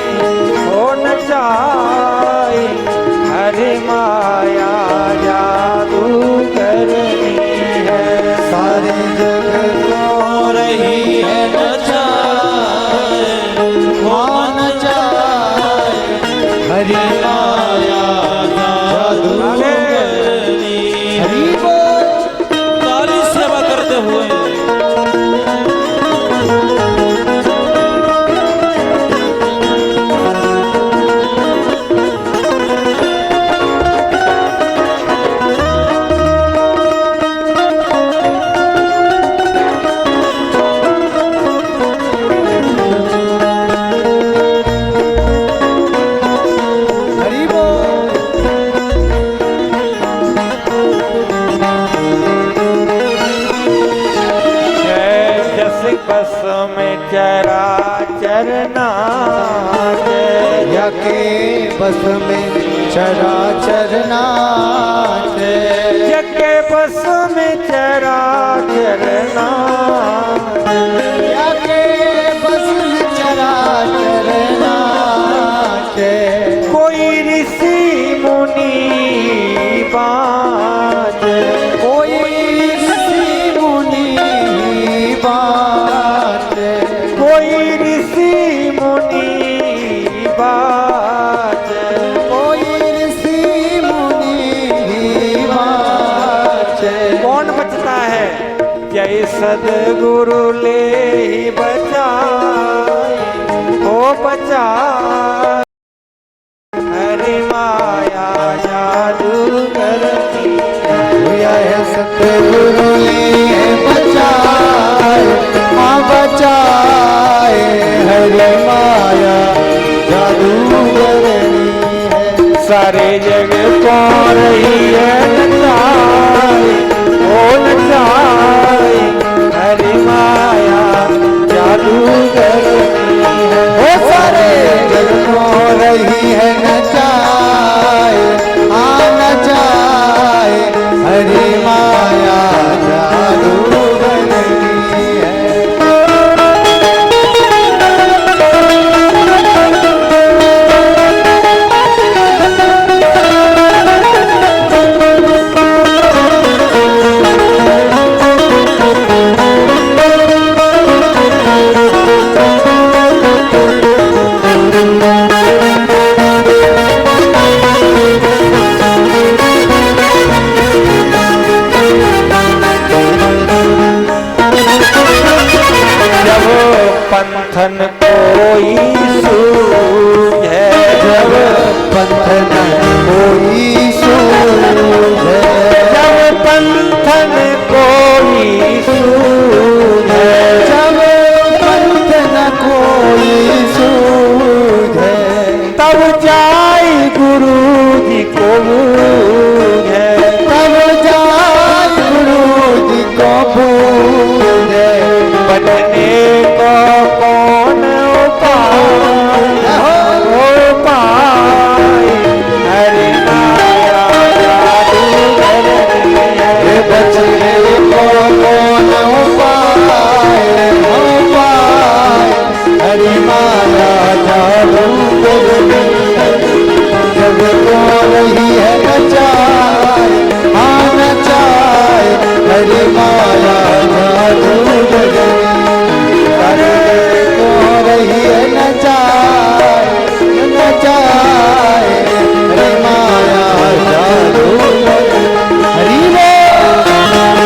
हो नचाए, हरि माया जादूगरनी है। सारे जग को रही है नचाए, हाँ नचाए, हरि माया जादूगरनी। हरि बोल। ताली सेवा करते हुए हरि बोल। है जस बस में चरा चरना यके बस में चराचर नाचे। जगे बस में चरा चरना यके बस में चराचर नाचे। कोई ऋषि मुनि बाज, कोई ऋषि मुनि बाटे। कोई ऋषि मुनि बाज, कोई ऋषि मुनि बाटे। कौन बचता है? जय सदगुरु ले ही बचाए, हो बचाए, हरि माया जादूगरनी है। हुआ है सतगुरु ने बचाए, हाँ बचाए, हरि माया जादूगरनी है। सारे जग को रही है नचाए, ओ नचाए, हरि माया जादूगरनी है। वो सारे जग को रही है नचाए, हाँ नचाए, हरि माया जादूगरनी है। जब पंथन कोई सूझे, जब पंथन कोई सूझे, जब पंथन कोई सूझे, जब पंथन कोई सूझे, तब जाई गुरु जी को बूझे। तब जाय गुरु जी को बूझे। बचने को कौन उपाय, उपाय, हरि माया जादूगरनी है। बचने को कौन उपाय, उपाय, हरि माया जादूगरनी है। जग को रही है नचाए, हाँ नचाए, हरि माया जादूगरनी। अरे को रही है नचाए, नचाए, हरि माया जादूगरनी। हरि बोल।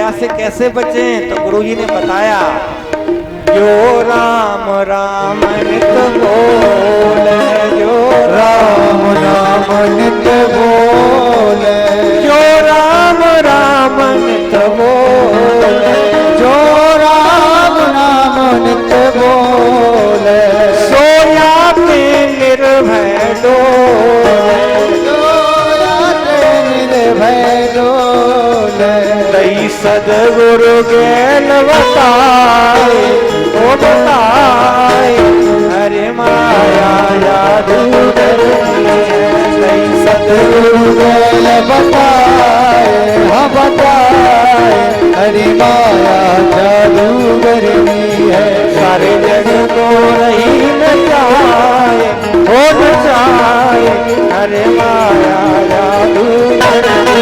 माया से कैसे बचें? तो गुरुजी ने बताया, जो राम राम नित बोले, जो राम राम नित बोले, जो राम राम नित बोले, जो राम राम नित बोले, सोया पे निर्भय डोले, निर्भय डोले, दई सदगुरु ज्ञान बताए, ओ बताए, हरे माया जादूगर दई सतगुरु ज्ञान बताए, हाँ बताए, हरि माया जादूगरनी है। सारे जग को रही नचाए, ओ नचाए, हरे माया जादूगरनी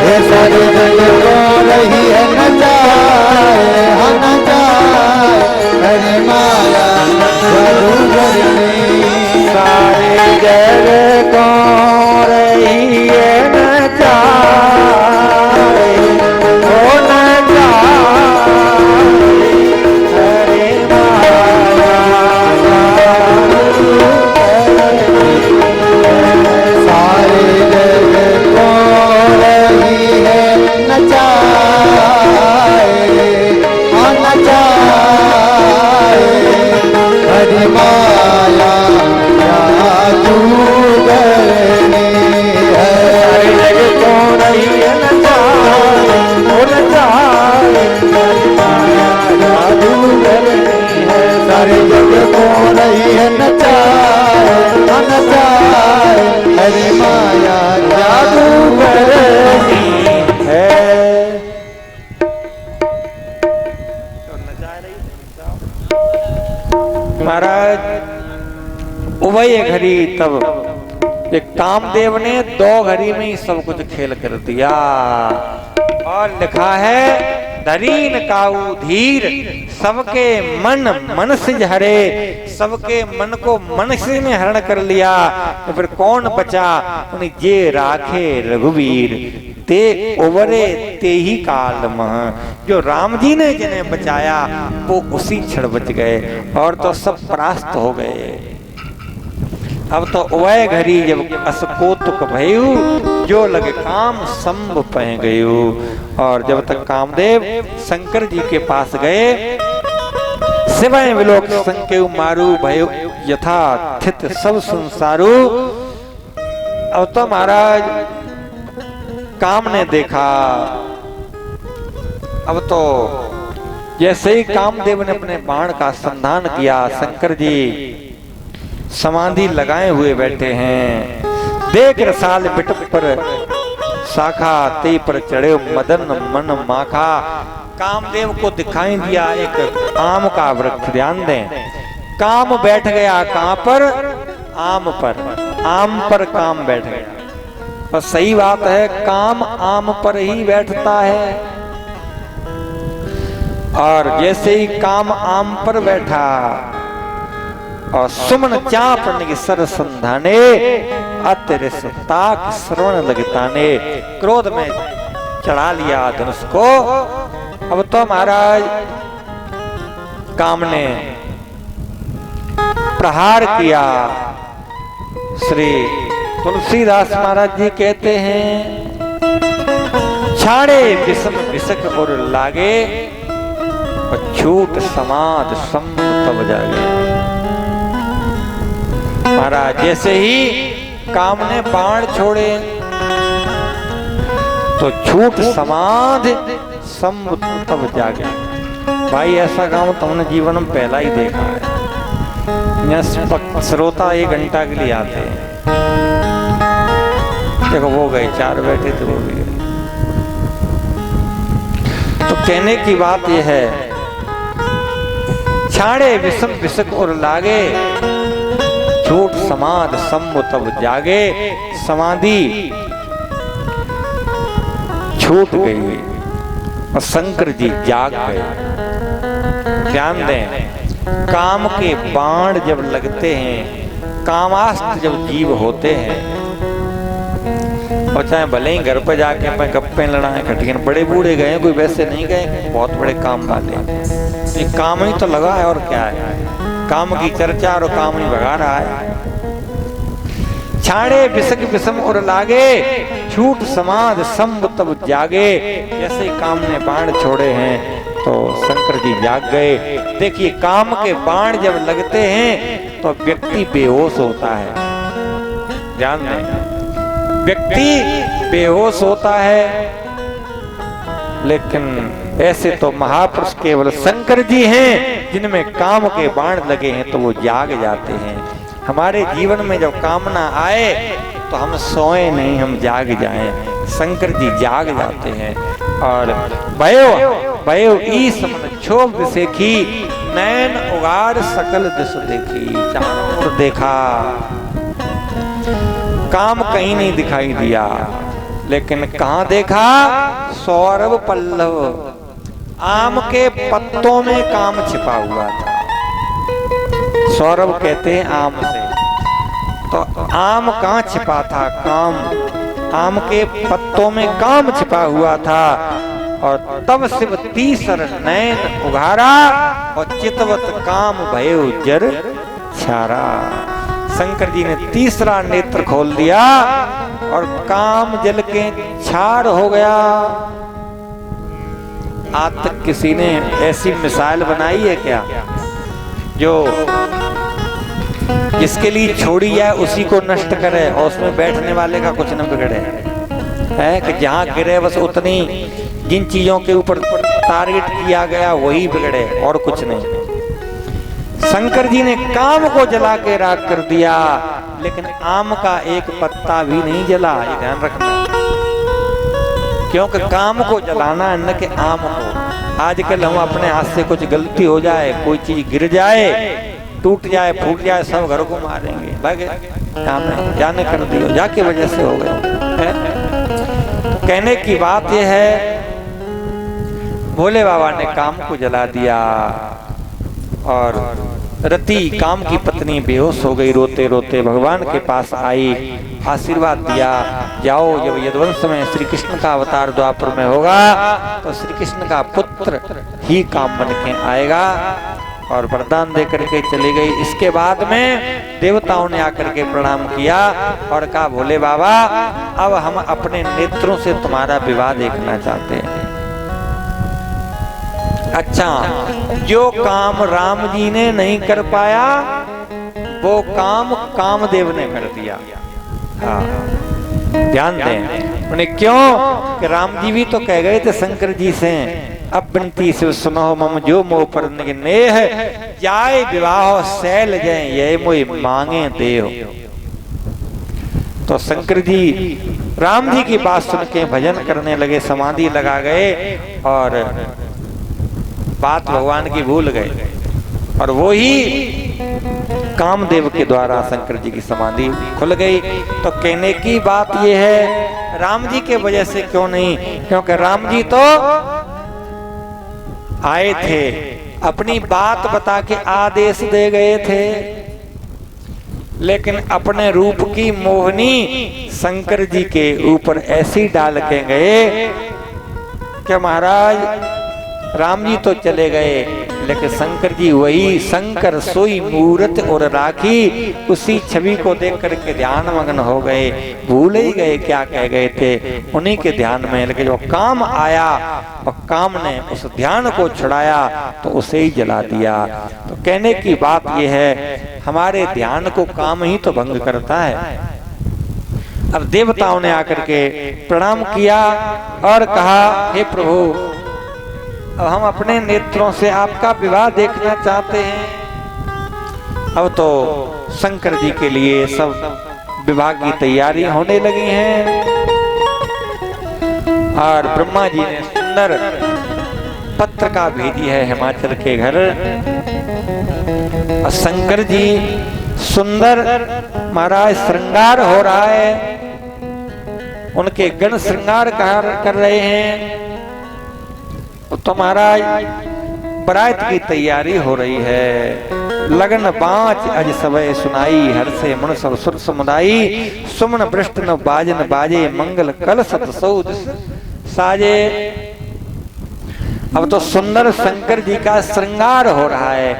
ये सारे जग को रही है नचाए, हाँ नचाए, हरि माया जादूगरनी। सारे जग को रही है नचाए, ओ नचाए, हरे सारे जग को रही है नचाए, हाँ नचाए, हरि माया जादूगरनी है। सारे जग को रही है नचाए, ओ नचाए, हरे माया जादूगरनी है। सारे जग को रही है नचाए, हाँ नचाए, हरि माया जादूगरनी है। महाराज उभय घड़ी तब एक कामदेव ने 2 घड़ी में ही सब कुछ खेल कर दिया। और लिखा है, धरीन काऊ धीर, सबके मन से हरे, सबके मन को मन से में हरण कर लिया। तो फिर कौन बचा? उन्हें जे राखे रघुवीर, ते उबरे ते ही काल मह। जो राम जी ने जिन्हें बचाया वो उसी क्षण बच गए, और तो सब परास्त हो गए। अब तो उभय घड़ी जब असकोतुक भयु, जो लगे काम संभ पह गयु। और जब तक कामदेव शंकर जी के पास गए, सिवाय विलोक संकेउ मारू भयो यथा थित सब संसारू। अब तो महाराज काम ने देखा, अब तो जैसे ही कामदेव ने अपने बाण का संधान किया, शंकर जी समाधि लगाए हुए बैठे हैं। देख रसाल बिटप पर शाखा, ते पर चढ़े मदन मन माखा। कामदेव को दिखाई दिया एक आम का वृक्ष। ध्यान दें, काम बैठ गया कहां पर? आम पर। आम पर काम बैठ गया। पर सही बात है, काम आम पर ही बैठता है। और जैसे ही काम आम पर बैठा, और सुमन चाप निसर संधाने, अतिरिस ताक श्रवण लगताने। क्रोध में चढ़ा लिया धनुष को। अब तो महाराज काम ने प्रहार किया। श्री तुलसीदास महाराज जी कहते हैं, छाड़े विषम विषक और लागे, और छूट समाध संभ तब जागे। महाराज जैसे ही काम ने बाण छोड़े, तो छूट समाध संभ तब जागे। भाई ऐसा काम तुमने जीवन में पहला ही देखा है। यहाँ श्रोता 1 घंटा के लिए आते हैं। देखो वो गए, 4 बैठे थे वो भी गए। तो कहने की बात यह है, छाड़े विषम विषक और लागे, छूट समाध संभ तब जागे। समाधि छूट गई और शंकर जी जाग गए। ध्यान दें, काम के बाण जब लगते हैं, कामास्त्र जब जीव होते हैं, और चाहे भले ही घर पर जाके मैं गप्पे लड़ाए खटियान, बड़े बूढ़े गए, कोई वैसे नहीं गए, बहुत बड़े काम वाले। ये काम ही तो लगा है और क्या है, काम की चर्चा और काम ही भगा रहा है। छाड़े बिसक बिसम और लागे, छूट समाध संभ तब जागे। जैसे काम ने बाण छोड़े हैं तो शंकर जी जाग गए। देखिए काम के बाण जब लगते हैं तो व्यक्ति बेहोश होता है, ध्यान दें, व्यक्ति बेहोश होता है। लेकिन ऐसे तो महापुरुष केवल शंकर जी हैं जिनमें काम के बाण लगे हैं तो वो जाग जाते हैं। हमारे जीवन में जब कामना आए तो हम सोए नहीं, हम जाग जाएं। शंकर जी जाग जाते हैं। और भयो ईस मन क्षोभ दिसेखी, नैन उगाड़ सकल दिस देखी। चारों ओर देखा, काम कहीं नहीं दिखाई दिया, लेकिन कहां देखा, सौरभ पल्लव, आम के पत्तों में काम छिपा हुआ था। सौरभ कहते हैं आम से, तो आम कहां छिपा था, काम, आम के पत्तों में काम छिपा हुआ था। और तब शिव तीसर नैन उघारा, और चितवत काम भयो जर छारा। शंकर जी ने तीसरा नेत्र खोल दिया और काम जल के छाड़ हो गया। आज तक किसी ने ऐसी मिसाल बनाई है क्या, जो जिसके लिए छोड़ी जाए उसी को नष्ट करे और उसमें बैठने वाले का कुछ न बिगड़े, है कि जहां गिरे बस उतनी, जिन चीजों के ऊपर टारगेट किया गया वही बिगड़े और कुछ नहीं। शंकर जी ने काम को जला के राख कर दिया, लेकिन आम का एक पत्ता भी नहीं जला, ये ध्यान रखना, क्योंकि काम को जलाना है न कि आम को। आजकल हम अपने हाथ से कुछ गलती हो जाए, कोई चीज गिर जाए, टूट जाए, फूट जाए, सब घर को मारेंगे, भागे काम जाने कर दियो, जाके वजह से हो गए। कहने की बात यह है, भोले बाबा ने काम को जला दिया और रति काम की पत्नी बेहोश हो गई। रोते रोते भगवान के पास आई, आशीर्वाद दिया, जाओ जब यदुवंश में श्री कृष्ण का अवतार द्वापर में होगा तो श्री कृष्ण का पुत्र ही काम बन के आएगा। और वरदान दे करके चली गई। इसके बाद में देवताओं ने आकर के प्रणाम किया और कहा, भोले बाबा अब हम अपने नेत्रों से तुम्हारा विवाह देखना चाहते हैं। अच्छा, जो काम राम जी ने नहीं कर पाया वो काम कामदेव ने कर दिया। हाँ, ध्यान दें। उन्हें क्यों कि राम जी भी तो कह गए थे शंकर जी से, अब बिनती शिव सुनो मम जो मोह पर नेह, जाए विवाह सैल जय ये मोई मांगे देव। तो शंकर जी राम जी की बात सुन के भजन करने लगे, समाधि लगा गए और बात भगवान की भूल गए। और वो ही कामदेव के द्वारा शंकर जी की समाधि खुल गई। तो कहने की बात यह है, राम जी के वजह से क्यों नहीं, क्योंकि राम जी तो आए थे, अपनी बात बता के आदेश दे गए थे, लेकिन अपने रूप की मोहनी शंकर जी के ऊपर ऐसी डाल के गए कि महाराज राम जी तो चले गए, लेकिन शंकर जी वही शंकर सोई मूरत और राखी, उसी छवि को देख करके ध्यान मग्न हो गए, भूल ही गए क्या कह गए थे, उन्हीं के ध्यान में। लेकिन जो काम आया और काम ने उस ध्यान को छुड़ाया तो उसे ही जला दिया। तो कहने की बात यह है, हमारे ध्यान को काम ही तो भंग करता है। अब देवताओं ने आकर के प्रणाम किया और कहा, हे प्रभु अब हम अपने नेत्रों से आपका विवाह देखना चाहते हैं। अब तो शंकर जी के लिए सब विवाह की तैयारी होने लगी है। और ब्रह्मा जी ने सुंदर पत्रिका भेजी है हिमाचल के घर। और शंकर जी सुंदर महाराज श्रृंगार हो रहा है, उनके गण श्रृंगार कर रहे हैं। तो महाराज बारात की तैयारी हो रही है। लगन बाँच अज सबय सुनाई, हर से मन सब सुर समुदाई, सुमन भ्रष्ट न बाजन बाजे, मंगल कल सत सऊद साजे। अब तो सुंदर शंकर जी का श्रृंगार हो रहा है।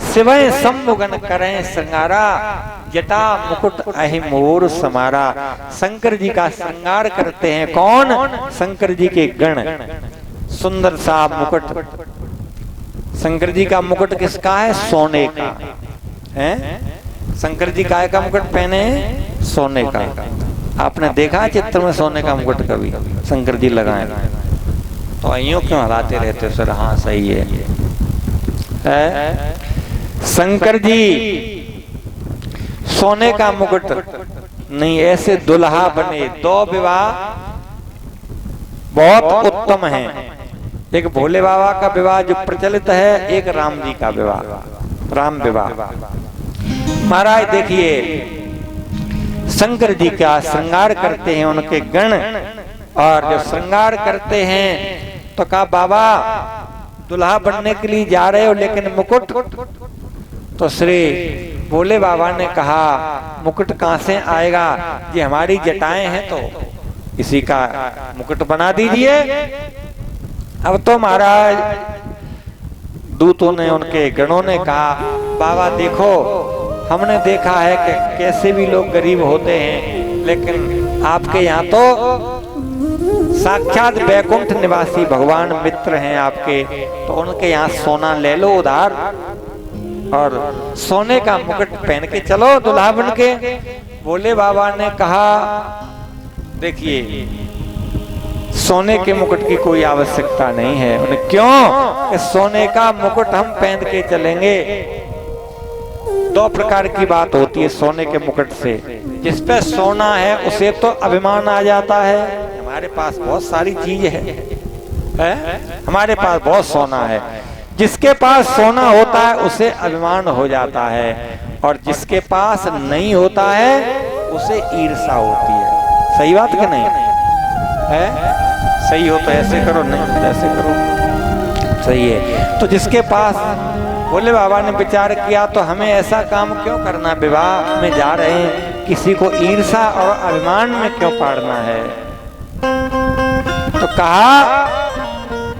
शिवय सम्मुगन करें श्रृंगारा, जटा मुकुट अहि मोर समारा। शंकर जी का श्रृंगार करते हैं कौन? शंकर जी के गण। सुंदर सा मुकुट, शंकर जी का मुकुट किसका है? सोने का है। शंकर जी काय का मुकुट पहने हैं? सोने का। आपने देखा चित्र में सोने का मुकुट कभी शंकर जी लगाए? तो यूं क्यों हलाते रहते हो सर? हाँ सही है। शंकर जी सोने का मुकुट नहीं, ऐसे दुल्हा बने। 2 विवाह बहुत उत्तम है। एक भोले बाबा का विवाह जो प्रचलित है, एक राम जी का विवाह, राम विवाह। महाराज देखिए, शंकर जी का श्रृंगार करते हैं उनके गण, और जब श्रृंगार करते हैं तो कहा बाबा दुल्हा बनने के लिए जा रहे हो, लेकिन मुकुट? तो श्री भोले बाबा ने कहा मुकुट कहां से आएगा? ये हमारी जटाएं हैं, तो इसी का मुकुट बना दीजिए। अब तो महाराज दूतों ने, उनके गणों ने कहा बाबा देखो, हमने देखा है कि कैसे भी लोग गरीब होते हैं, लेकिन आपके यहाँ तो साक्षात वैकुंठ निवासी भगवान मित्र हैं आपके, तो उनके यहाँ सोना ले लो उधार, और सोने का मुकुट पहन के चलो दुल्हा बन के। भोले बाबा ने कहा देखिए, सोने के मुकुट की कोई आवश्यकता नहीं है। उन्हें क्यों? कि सोने का मुकुट हम पहन के चलेंगे। 2 प्रकार की बात होती है सोने के मुकुट से। जिस पे सोना है उसे तो अभिमान आ जाता है, हमारे पास बहुत सारी चीज है? हमारे पास बहुत सोना है। जिसके पास सोना होता है उसे अभिमान हो जाता है, और जिसके पास नहीं होता है उसे ईर्ष्या होती है। सही बात कि नहीं है? सही हो तो ऐसे करो, नहीं तो ऐसे करो, सही है। तो जिसके पास, भोले बाबा ने विचार किया तो हमें ऐसा काम क्यों करना? विवाह में जा रहे हैं, किसी को ईर्ष्या और अभिमान में क्यों पाड़ना है? तो कहा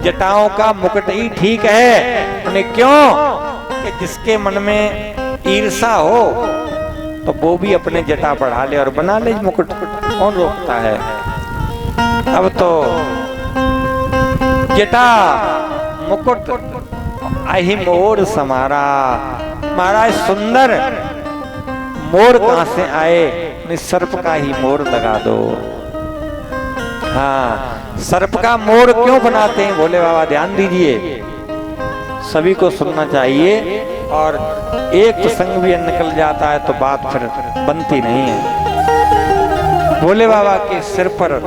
जटाओं का मुकुट ही ठीक है। उन्हें क्यों? कि जिसके मन में ईर्ष्या हो तो वो भी अपने जटा बढ़ा ले और बना ले मुकुट, कौन रोकता है? अब तो जटा मुकुट अहि मोर समारा। महाराज सुंदर मोर कहां से आए? सर्प का ही मोर लगा दो। हाँ, सर्प का मोर क्यों बनाते हैं भोले बाबा? ध्यान दीजिए, सभी को सुनना चाहिए, और एक प्रसंग भी निकल जाता है तो बात फिर बनती नहीं है। भोले बाबा के सिर पर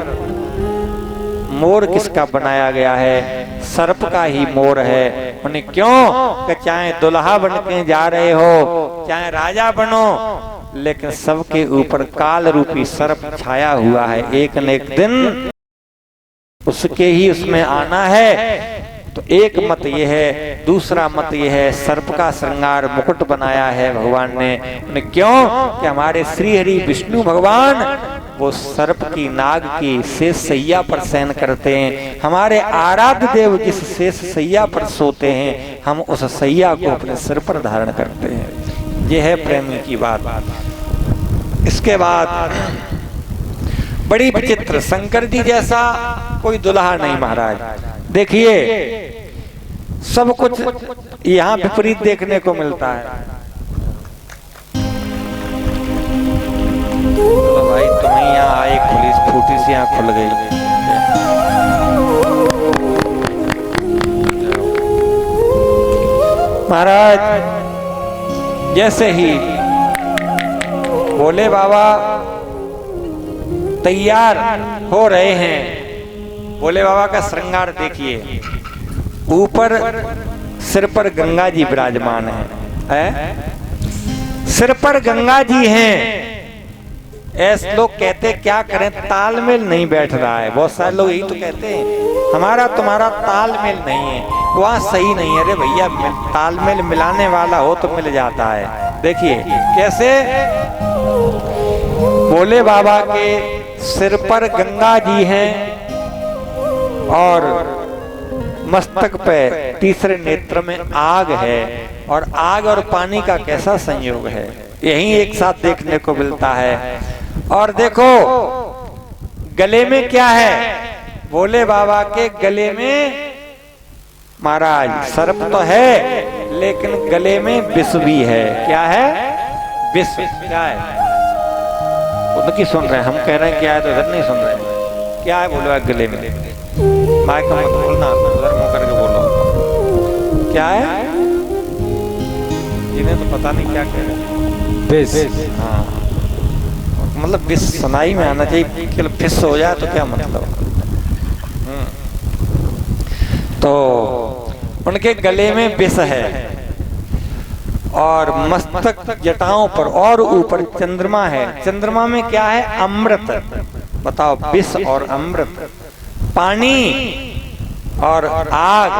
मोर किसका बनाया गया है? सर्प का ही मोर है। उन्हें क्यों? कि चाहे दुल्हा बन के जा रहे हो, चाहे राजा बनो, लेकिन सबके ऊपर काल रूपी सर्प छाया हुआ है। एक न एक दिन उसके ही उसमें आना है। तो एक मत ये है, दूसरा मत ये है, सर्प का श्रृंगार मुकुट बनाया है भगवान ने। उन्हें क्यों? कि हमारे श्री हरि विष्णु भगवान वो सर्प की, नाग की शेष सैया पर शयन करते हैं। हमारे आराध्य देव जिस शेष सैया पर सोते हैं, हम उस सैया को अपने सिर पर धारण करते हैं। यह है प्रेम की बात। इसके बाद बड़ी विचित्र, शंकर जी जैसा कोई दुल्हा नहीं महाराज। देखिए सब कुछ यहाँ विपरीत देखने को मिलता है। तो भाई तुम ही यहाँ आए, खुली फूटी सी यहाँ खुल गई। महाराज जैसे ही भोले बाबा तैयार हो रहे हैं, भोले बाबा का श्रृंगार देखिए। ऊपर सिर पर गंगा जी विराजमान है? सिर पर गंगा जी हैं, ऐसे लोग कहते क्या करें, तालमेल नहीं बैठ रहा है। बहुत सारे लोग यही तो कहते हैं हमारा तुम्हारा तालमेल नहीं है, वहाँ सही नहीं है। अरे भैया तालमेल मिलाने वाला हो तो मिल जाता है। देखिए कैसे भोले बाबा के सिर पर गंगा जी हैं और मस्तक पे तीसरे नेत्र में आग है, और आग और पानी का कैसा संयोग है, यही एक साथ देखने को मिलता है। और देखो गले में क्या है, भोले बाबा के गले में महाराज सर्प तो है लेकिन गले में विष भी है। क्या है? विष। क्या है? उनकी सुन रहे हैं, हम कह रहे हैं क्या है तो इधर नहीं सुन रहे हैं। क्या है बोलो गले में? माइक मत बोलना, उधर मुंह करके बोलो। क्या है? इन्हें तो पता नहीं क्या कह रहे हैं। विष। हाँ, मतलब विष सुनाई में आना चाहिए कि फिस हो जाए तो क्या मतलब। तो उनके गले में विष है और मस्तक जटाओं पर और ऊपर चंद्रमा है। चंद्रमा में क्या है? अमृत। बताओ, विष और अमृत, पानी और आग।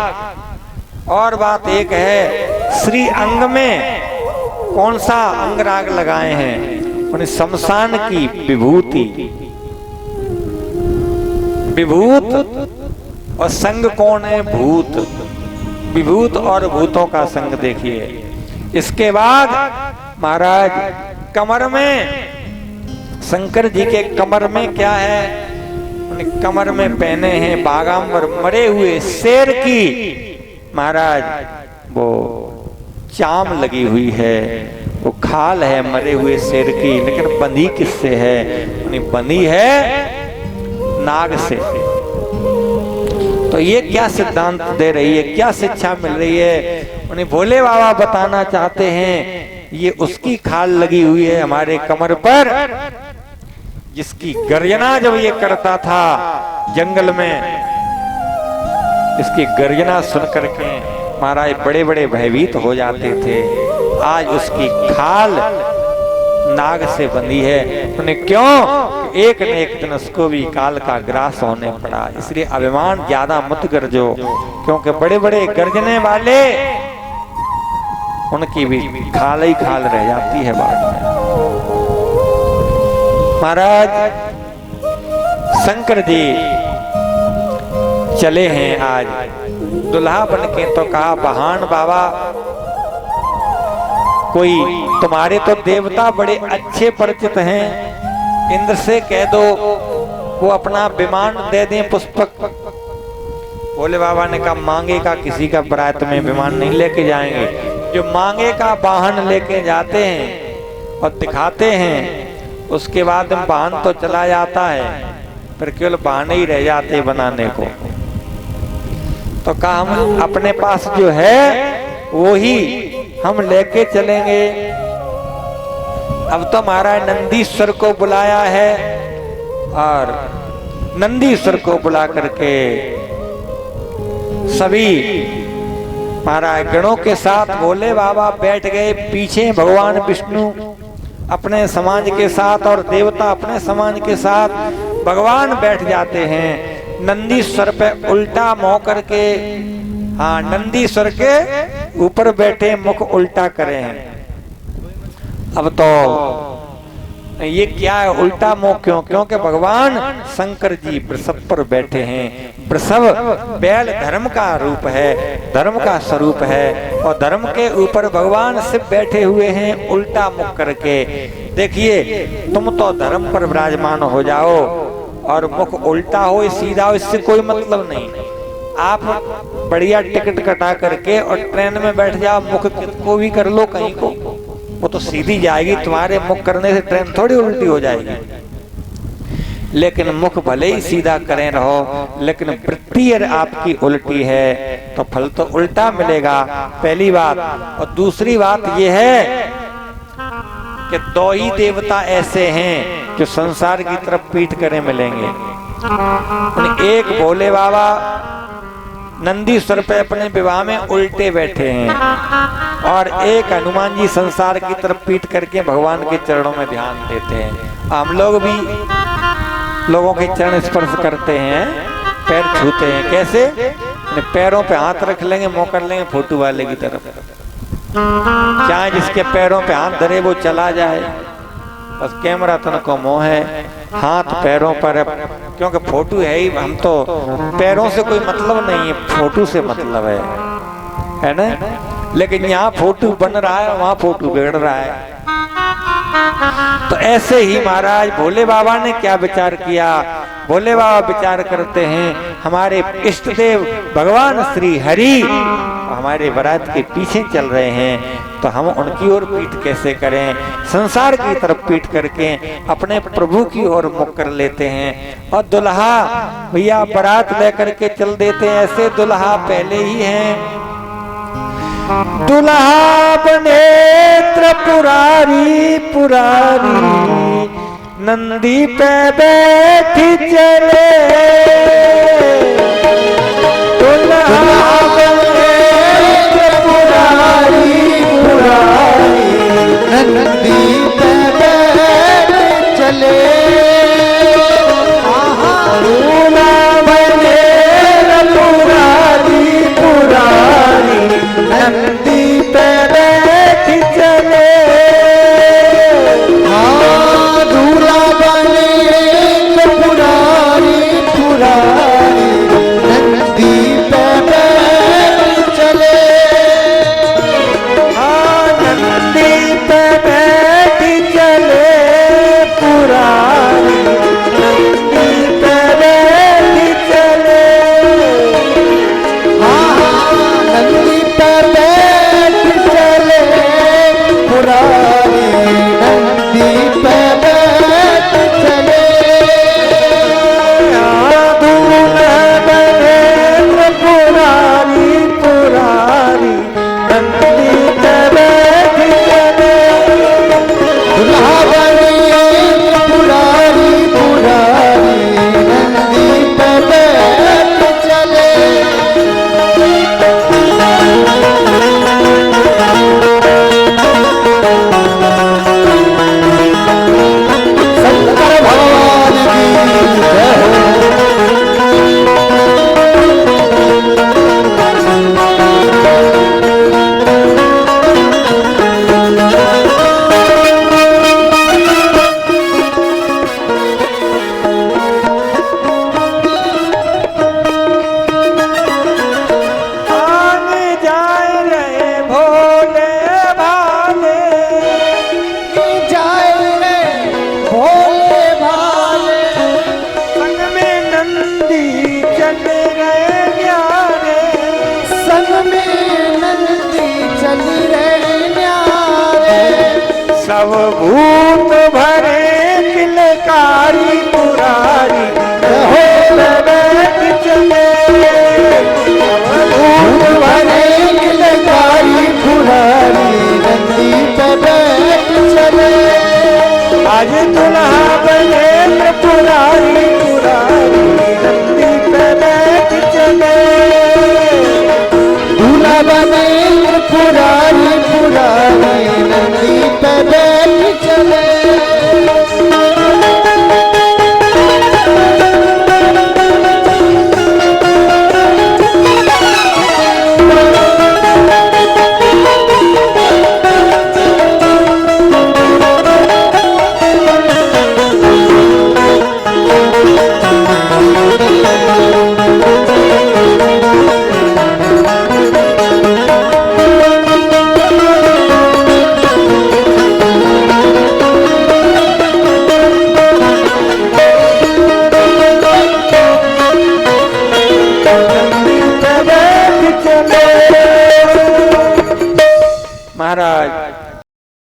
और बात एक है, श्री अंग में कौन सा अंगराग लगाए हैं? उन्हें शमशान की विभूति। विभूत और संग कौन है? भूत। विभूत और भूतों का संग देखिए। इसके बाद महाराज कमर में, शंकर जी के कमर में क्या है? उन्हें कमर में पहने हैं बागांबर मरे हुए शेर की महाराज वो चाम लगी हुई है, वो खाल है मरे हुए शेर की, लेकिन बंधी किससे है? उन्हें बंधी है नाग से। तो ये क्या सिद्धांत दे रही है, क्या शिक्षा मिल रही है? उन्हें भोले बाबा बताना चाहते हैं ये उसकी खाल लगी हुई है हमारे कमर पर, जिसकी गर्जना जब ये करता था जंगल में, इसकी गर्जना सुन करके महाराज बड़े बड़े भयभीत हो जाते थे। आज उसकी खाल नाग से बंधी है। उन्हें क्यों? एक न एक दिन उसको भी काल का ग्रास होने पड़ा। इसलिए अभिमान ज्यादा मत गरजो, क्योंकि बड़े बड़े गर्जने वाले उनकी भी खाल ही खाल रह जाती है बाद में। महाराज शंकर जी चले हैं आज दुल्हा बन के, तो कहा बहान बाबा कोई तुम्हारे तो देवता बड़े अच्छे परिचित हैं, इंद्र से कह दो वो अपना विमान दे दें पुष्पक। भोले बाबा ने कहा मांगेगा किसी का बरात में विमान नहीं लेके जाएंगे। जो मांगे का वाहन लेके जाते हैं और दिखाते हैं, उसके बाद वाहन तो चला जाता है, फिर केवल बहाने ही रह जाते बनाने को। तो कहा हम अपने पास जो है वो ही हम लेके चलेंगे। अब तो महाराज नंदीश्वर को बुलाया है, और नंदीश्वर को बुला करके सभी महाराज गणों के साथ भोले बाबा बैठ गए। पीछे भगवान विष्णु अपने समाज के साथ और देवता अपने समाज के साथ भगवान बैठ जाते हैं। नंदीश्वर पे उल्टा मुंह करके, हाँ नंदीश्वर के ऊपर बैठे मुख उल्टा करे हैं। अब तो ये क्या है उल्टा मुंह क्यों? क्योंकि भगवान शंकर जी वृषभ पर बैठे हैं। वृषभ बैल धर्म का रूप है, धर्म का स्वरूप है, और धर्म के ऊपर भगवान शिव बैठे हुए हैं उल्टा मुख करके। देखिए तुम तो धर्म पर विराजमान हो जाओ और मुख उल्टा हो सीधा हो, इससे कोई मतलब नहीं। आप बढ़िया टिकट कटा करके और ट्रेन में बैठ जाओ, मुख को भी कर लो कहीं को, वो तो सीधी जाएगी। तुम्हारे मुख करने से ट्रेन थोड़ी उल्टी हो जाएगी। लेकिन मुख भले ही सीधा करें रहो, लेकिन वृत्ति अगर आपकी उल्टी है तो फल तो उल्टा मिलेगा, पहली बात। और दूसरी बात यह है कि दो ही देवता ऐसे हैं जो संसार की तरफ पीठ करे मिलेंगे। एक भोले बाबा नंदीश्वर पे अपने विवाह में उल्टे बैठे हैं और एक हनुमान जी संसार की तरफ पीट करके भगवान के चरणों में ध्यान देते हैं। हम लोग भी लोगों के चरण स्पर्श करते हैं, पैर छूते हैं। कैसे? पैरों पे हाथ रख लेंगे, मुंह कर लेंगे फोटो वाले की तरफ। चाहे जिसके पैरों पे हाथ धरे वो चला जाए, बस कैमरा तन को मोह है, हाथ पैरों पर है, क्योंकि फोटो है ही। हम तो पैरों से कोई मतलब नहीं है, फोटो से मतलब है ना। लेकिन यहाँ फोटो बन रहा है, वहां फोटो बिगड़ रहा है। तो ऐसे ही महाराज भोले बाबा ने क्या विचार किया? भोले बाबा विचार करते हैं हमारे इष्ट देव भगवान श्री हरि हमारे बारात के पीछे चल रहे हैं, तो हम उनकी ओर पीठ कैसे करें? संसार की तरफ पीठ करके अपने प्रभु की ओर मुख कर लेते हैं और दुल्हा भैया बारात लेकर के चल देते हैं। ऐसे दुल्हा पहले ही हैं। दुल्हा बने त्रिपुरारी पुरारी, नंदी पे बैठी चले। दुल्हा बने त्रिपुरारी पुरारी, नंदी पे बैठ चले। दूल्हा बने त्रिपुरारी पुरारी, नंदी पे बैठ चले। हाँ दूल्हा बने त्रिपुरारी पुरारी, नंदी पे बैठ चले। हाँ नंदी पे बैठ चले पुरारी, नंदी पे बैठ चले। नंदी पे बैठ चले पुरारी, नंदी पे बैठ चले। दूल्हा बने त्रिपुरारी पुरारी, नंदी पे बैठ चले। दुल्हा बने पुरारी पुरारी, नंदी पे बैठ चले। शंकर भगवान की जय हो। आने जाए रहे भोले भाले, जाए रे भोले भाले, संग में नंदी चले गए न्यारे। संग में नंदी चली रहे न्यारे। सब भूत भरे किलकारी पुरारी, रहो बैठ चले। भूत भरे किलकारी पुरारी, नंदी पे बैठ चले। आज दुल्हा बने त्रिपुरारी पुरारी,